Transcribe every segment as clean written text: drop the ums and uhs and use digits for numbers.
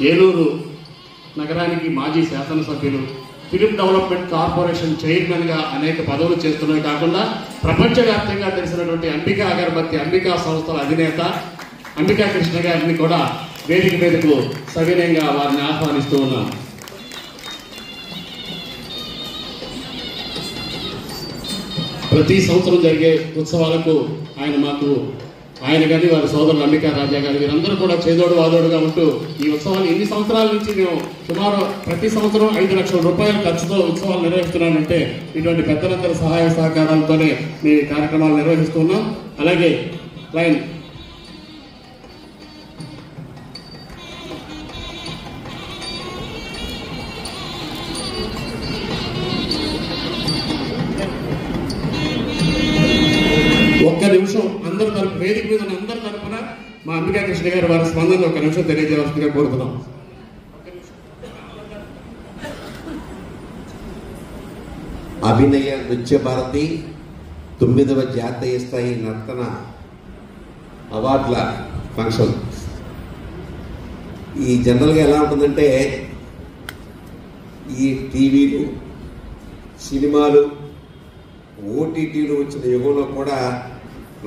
ఏలూరు నగరానికి మాజీ శాసనసభ్యులు, ఫిలిం డెవలప్మెంట్ కార్పొరేషన్ చైర్మన్గా అనేక పదవులు చేస్తున్నవి కాకుండా ప్రపంచవ్యాప్తంగా తెలిసినటువంటి అంబికా అగరబత్తి అంబికా సంస్థల అధినేత అంబికా కృష్ణ గారిని కూడా వేదిక మీదకు సవినయంగా వారిని ఆహ్వానిస్తూ ఉన్నాం. ప్రతి సంవత్సరం జరిగే ఉత్సవాలకు ఆయన కానీ వారి సోదరులు అంబికా రాజా గారు వీరందరూ కూడా చేదోడు వాదోడుగా ఉంటూ ఈ ఉత్సవాలు ఎన్ని సంవత్సరాల నుంచి మేము సుమారు ప్రతి సంవత్సరం 5 లక్షల రూపాయల ఖర్చుతో ఉత్సవాలు నిర్వహిస్తున్నామంటే ఇటువంటి పెద్దలందరి సహాయ సహకారాలతోనే మీ కార్యక్రమాలు నిర్వహిస్తున్నాం. అలాగే లైన్ ఒక్క నిమిషం అందరి తరపు వేదిక మీద అందరి తరపున మా అంబికా కృష్ణ గారు వారి స్పందన ఒక నిమిషం తెలియజేయాల్సిందిగా కోరుతున్నాం. అభినయ నృత్య భారతి 9వ జాతీయ స్థాయి నర్తన అవార్డుల ఫంక్షన్. ఈ జనరల్గా ఎలా ఉంటుందంటే ఈ టీవీలు, సినిమాలు, ఓటీటీలు వచ్చిన యుగంలో కూడా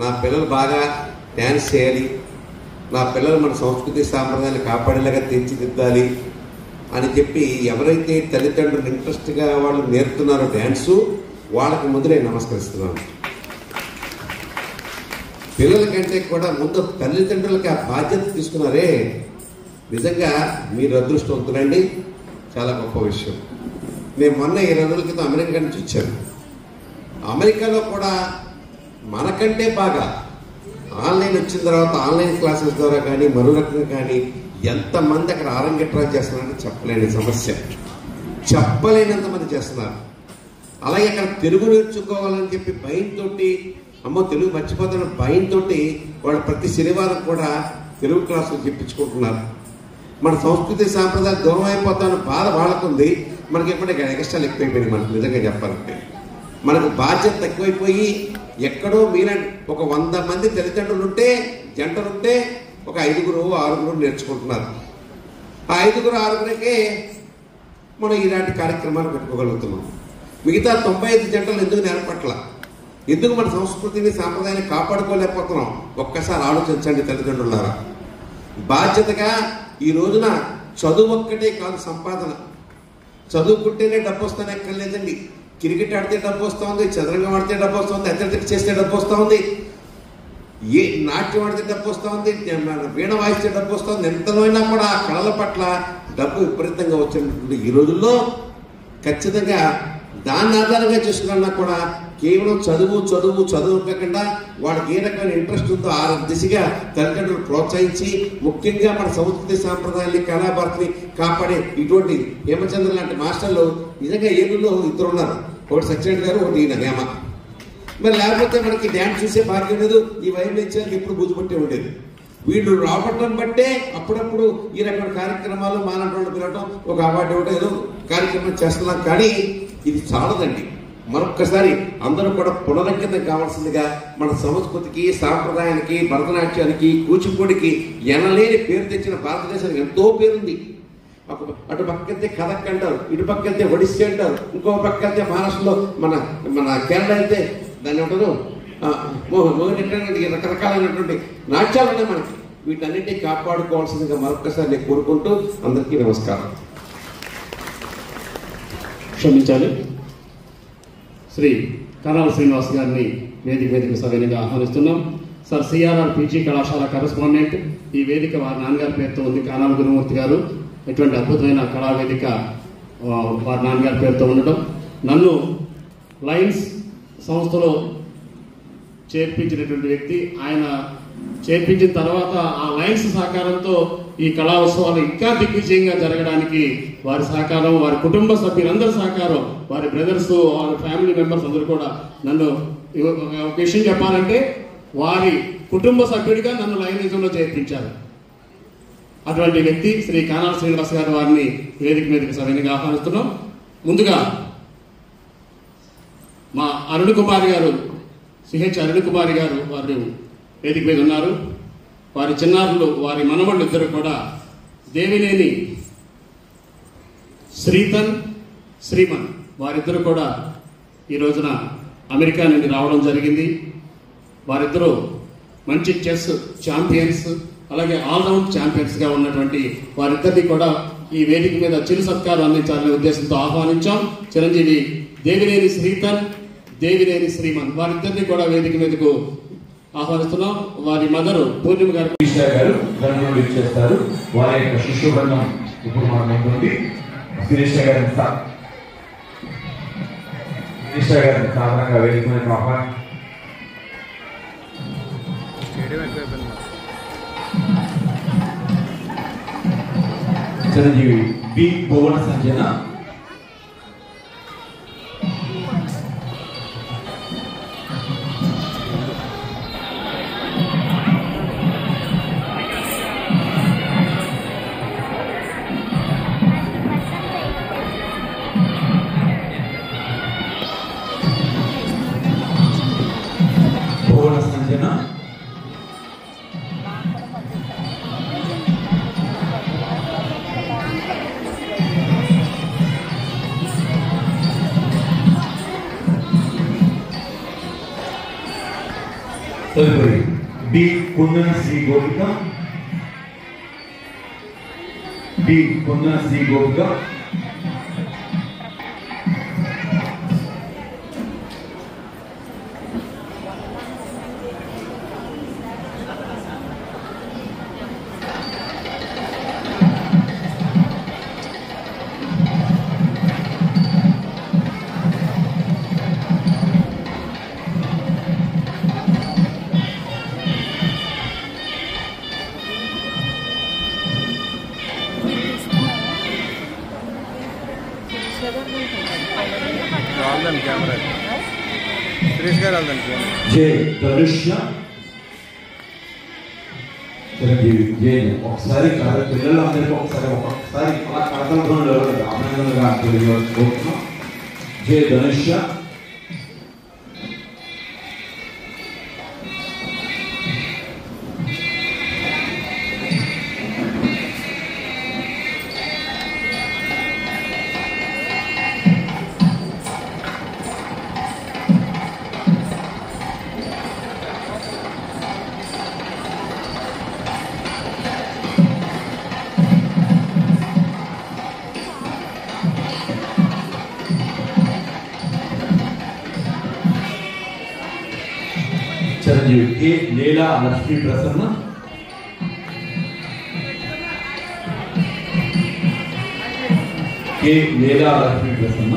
నా పిల్లలు బాగా డ్యాన్స్ చేయాలి, నా పిల్లలు మన సంస్కృతి సాంప్రదాయాన్ని కాపాడేలాగా తీర్చిదిద్దాలి అని చెప్పి ఎవరైతే తల్లిదండ్రులు ఇంట్రెస్ట్గా వాళ్ళు నేర్పుతున్నారో డ్యాన్సు, వాళ్ళకి ముందు నేను నమస్కరిస్తున్నాను. పిల్లలకంటే కూడా ముందు తల్లిదండ్రులకి ఆ బాధ్యత తీసుకున్నారే, నిజంగా మీరు అదృష్టవంతులండి. చాలా గొప్ప విషయం. నేను మొన్న 20 రోజుల క్రితం అమెరికా నుంచి వచ్చాను. అమెరికాలో కూడా మనకంటే బాగా ఆన్లైన్ వచ్చిన తర్వాత ఆన్లైన్ క్లాసెస్ ద్వారా కానీ మరో రకంగా కానీ ఎంతమంది అక్కడ ఆరంగేట్రా చేస్తున్నారంటే చెప్పలేని సమస్య, చెప్పలేనంతమంది చేస్తున్నారు. అలాగే అక్కడ తెలుగు నేర్చుకోవాలని చెప్పి భయంతో, అమ్మో తెలుగు మర్చిపోతున్న భయంతో వాళ్ళు ప్రతి శనివారం కూడా తెలుగు క్లాసులు చెప్పించుకుంటున్నారు. మన సంస్కృతి సాంప్రదాయాలు దూరం అయిపోతామన్న బాధ వాళ్ళకుంది. మనకి ఎప్పుడైనా ఎక్స్ట్రాలు ఎక్కువైపోయింది. మనకు నిజంగా చెప్పాలంటే మనకు బాధ్యత తక్కువైపోయి ఎక్కడో మీలాంటి ఒక 100 మంది తల్లిదండ్రులు ఉంటే, జంటలుంటే ఒక 5గురు 6గురు నేర్చుకుంటున్నారు. ఆ 5గురు 6గురికే మనం ఇలాంటి కార్యక్రమాలు పెట్టుకోగలుగుతున్నాం. మిగతా 95 జంటలు ఎందుకు నేర్పట్ల, ఎందుకు మన సంస్కృతిని సాంప్రదాయాన్ని కాపాడుకోలేకపోతున్నాం? ఒక్కసారి ఆలోచించండి తల్లిదండ్రులారా. బాధ్యతగా ఈ రోజున చదువు ఒక్కటే కాదు సంపాదన. చదువుకుంటేనే డబ్బు వస్తానే ఎక్కర్లేదండి. క్రికెట్ ఆడితే డబ్బు వస్తుంది, చదరంగం ఆడితే డబ్బు వస్తుంది, అథ్లెటిక్స్ చేస్తే డబ్బు వస్తుంది, ఏ నాట్యం ఆడితే డబ్బు వస్తుంది, వీణ వాయిస్తే డబ్బు వస్తుంది. ఎంతలో అయినా కూడా ఆ కళల పట్ల డబ్బు విపరీతంగా వచ్చినటువంటి ఈ రోజుల్లో ఖచ్చితంగా దాన్ని ఆధారంగా చేసుకున్నా కూడా కేవలం చదువుకోకుండా వాళ్ళకి ఏ రకమైన ఇంట్రెస్ట్ ఉందో ఆ దిశగా తల్లిదండ్రులు ప్రోత్సహించి, ముఖ్యంగా మన సంస్కృతి సాంప్రదాయాన్ని కళాభారతిని కాపాడే ఇటువంటి హేమచంద్ర లాంటి మాస్టర్లు నిజంగా ఏలూరులో 2 ఉన్నారు. ఒకటి సత్యనారాయణ గారు, ఒకటి ఈయన హేమ. మరి లేకపోతే మనకి డ్యాన్స్ చూసే భాగ్యం లేదు, ఈ వైద్యానికి ఎప్పుడు బుజ్జుపట్టే ఉండేది. వీళ్ళు రావటం బట్టే అప్పుడప్పుడు ఈ రకమైన కార్యక్రమాలు మానవులు పిలవటం, ఒక అవార్డు ఇవ్వడం, ఏదో కార్యక్రమం చేస్తున్నాం. కానీ ఇది చాలదండి. మరొక్కసారి అందరూ కూడా పునరంకితం కావాల్సిందిగా మన సంస్కృతికి, సాంప్రదాయానికి, భరతనాట్యానికి, కూచిపూడికి ఎనలేని పేరు తెచ్చిన భారతదేశానికి ఎంతో పేరుంది. అటు పక్కతే కథక్ అంటారు, ఇటు పక్కతే ఒడిస్సీ అంటారు, ఇంకో పక్కతే మహారాష్ట్రలో మన కేరళ అయితే దాన్ని ఉంటారు రకరకాలైనటువంటి నాట్యాలు ఉన్నాయి మనకి. వీటన్నిటినీ కాపాడుకోవాల్సిందిగా మరొక్కసారి నేను కోరుకుంటూ అందరికీ నమస్కారం. క్షమించాలి. శ్రీ కరాల శ్రీనివాస్ గారిని వేదిక సవినయంగా ఆహ్వానిస్తున్నాం. సార్ సిఆర్ఆర్ పీజీ కళాశాల కరెస్పాండెంట్. ఈ వేదిక వారి నాన్నగారి పేరుతో ఉంది, కానాల గురుమూర్తి గారు. ఇటువంటి అద్భుతమైన కళావేదిక వారి నాన్నగారి పేరుతో ఉండటం, నన్ను లయన్స్ సంస్థలో చేర్పించినటువంటి వ్యక్తి. ఆయన చేర్పించిన తర్వాత ఆ లయన్స్ సహకారంతో ఈ కళా ఉత్సవాలు ఇంకా దిగ్విజయంగా జరగడానికి వారి సహకారం, వారి కుటుంబ సభ్యులందరి సహకారం, వారి బ్రదర్స్, వారి ఫ్యామిలీ మెంబర్స్ అందరూ కూడా నన్ను ఒక విషయం చెప్పాలంటే వారి కుటుంబ సభ్యుడిగా నన్ను లయనిజంలో చేర్పించారు. అటువంటి వ్యక్తి శ్రీ కానాల శ్రీనివాస్ గారు, వారిని వేదిక మీదకి సరైనగా ఆహ్వానిస్తున్నాం. ముందుగా మా అరుణ్ కుమారి గారు, సిహెచ్ అరుణ్ కుమారి గారు వారు వేదిక మీద ఉన్నారు. వారి చిన్నారులు, వారి మనవళ్ళు ఇద్దరు కూడా దేవినేని శ్రీతన్, శ్రీమన్ వారిద్దరు కూడా ఈ రోజున అమెరికా నుండి రావడం జరిగింది. వారిద్దరూ మంచి చెస్ ఛాంపియన్స్, అలాగే ఆల్రౌండ్ ఛాంపియన్స్గా ఉన్నటువంటి వారిద్దరిని కూడా ఈ వేదిక మీద చిరు సత్కారం అందించాలనే ఉద్దేశంతో ఆహ్వానించాం. చిరంజీవి దేవినేని శ్రీతన్, దేవినేని శ్రీమన్ వారిద్దరిని కూడా వేదిక మీదకు ఆహ్వానిస్తున్నాం. వారి మదరు పూర్ణిమ గారు చేస్తారు. వారి యొక్క శిష్యు బృందం ఇప్పుడు మన ముందుంది. శిరీష గారిని సాధారణంగా వేదిక మీద ఆహ్వానం. చిరంజీవి బి భువన సంజన, తదుపరి బి కుందన శ్రీ గోపిక, బి కుందన శ్రీ గోపిక, జే ధనుష్య. ఒకసారి పిల్లలందరికీ ఒక్కొక్కసారి కళాకారులు అభినందనగా తెలియజేసుకుంటున్నాం. జే ధనుష్య, చిరంజీవి కే లీలా లక్ష్మీ ప్రసన్న, కే లీలా లక్ష్మీ ప్రసన్న,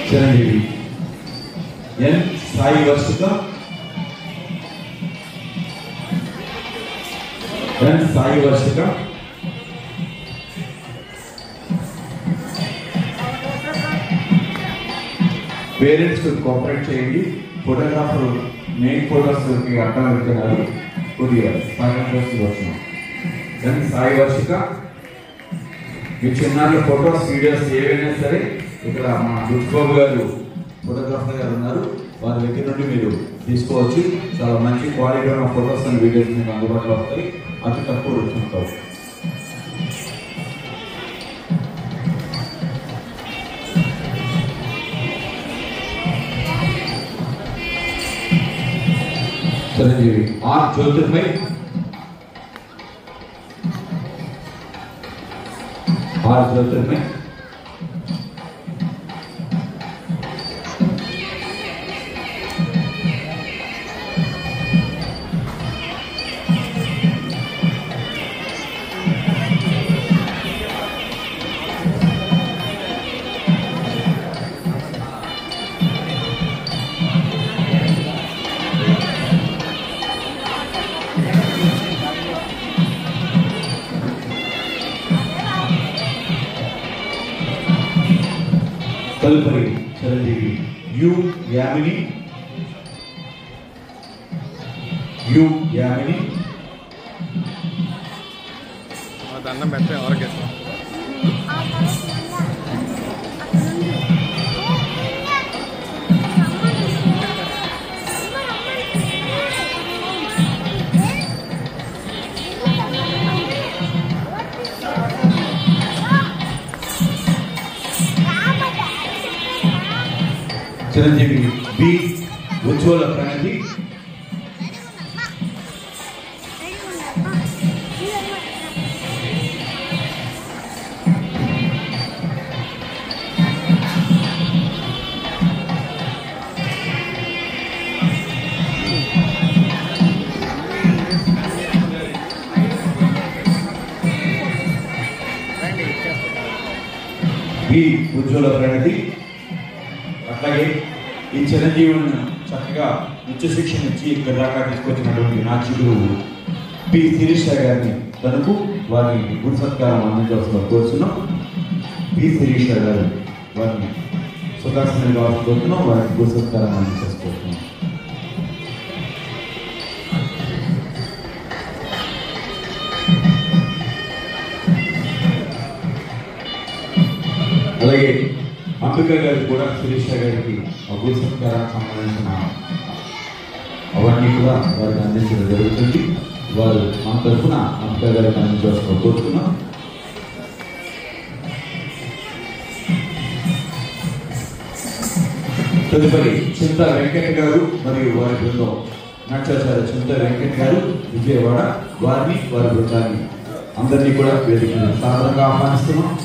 చిరంజీవి ఎన్ సాయి వర్షిక, ఎన్ సాయి వర్షిక, పేరెంట్స్ కోఆపరేట్ చేయండి. ఫోటోగ్రాఫర్ మెయిన్ ఫోటోస్ అర్థం పెడుతున్నారు, కొద్దిగా వచ్చిన ఎన్ సాయి వర్షిక. మీ చిన్నారుల ఫోటోస్ వీడియోస్ ఏవైనా సరే ఇక్కడ మా దుర్బాబు గారు ఫోటోగ్రాఫర్ గారు ఉన్నారు, వారి దగ్గర నుండి మీరు తీసుకోవచ్చు. చాలా మంచి క్వాలిటీ ఉన్న ఫొటోస్ అండ్ వీడియోస్ మీకు అందుబాటులో వస్తాయి, అతి తక్కువ రుచుంటావు. చిరంజీవి ఆర్ జ్యోతిర్మయ్, आज जरूरत में तदुपरि चिरंजीवी यू यामिनी దండం పెట్టే ఎవరికి चिरंजीवी बी उज्ज्वल प्रणति बी उज्ज्वल प्रणति అట్లాగే ఈ చిరంజీవులను చక్కగా ఉच्च శిక్షణ ఇచ్చి ఇక్కడ దాకా తీసుకొచ్చినటువంటి నా చిరువు పి శిరీష గారిని తనకు వారిని గురు సత్కారం అందించవలసిన కోరుతున్నాం. పి శిరీష గారు వారిని సుఖాసనంగా కోరుతున్నాం, వారికి గురు సత్కారం అందించేసుకోతున్నాం. అలాగే అంబిక గారికి కూడా శిరీష గారికి గురు సత్కారానికి సంబంధించిన అవన్నీ కూడా వారికి అందించడం జరుగుతుంది. వారు మన తరఫున అంబిక గారికి అందించాల్సిన కోరుతున్నాం. తదుపరి చింత వెంకట గారు మరియు వారి బృందం నాట్యాచార్య చింత వెంకట గారు విజయవాడ, వారిని వారి బృందాన్ని అందరినీ కూడా వేదిక సాధారణంగా ఆహ్వానిస్తున్నాం.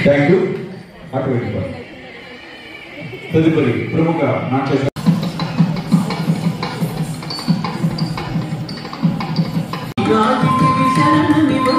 Thank you. అటువంటి తదుపరి ప్రముఖ నాట్య శరణమివో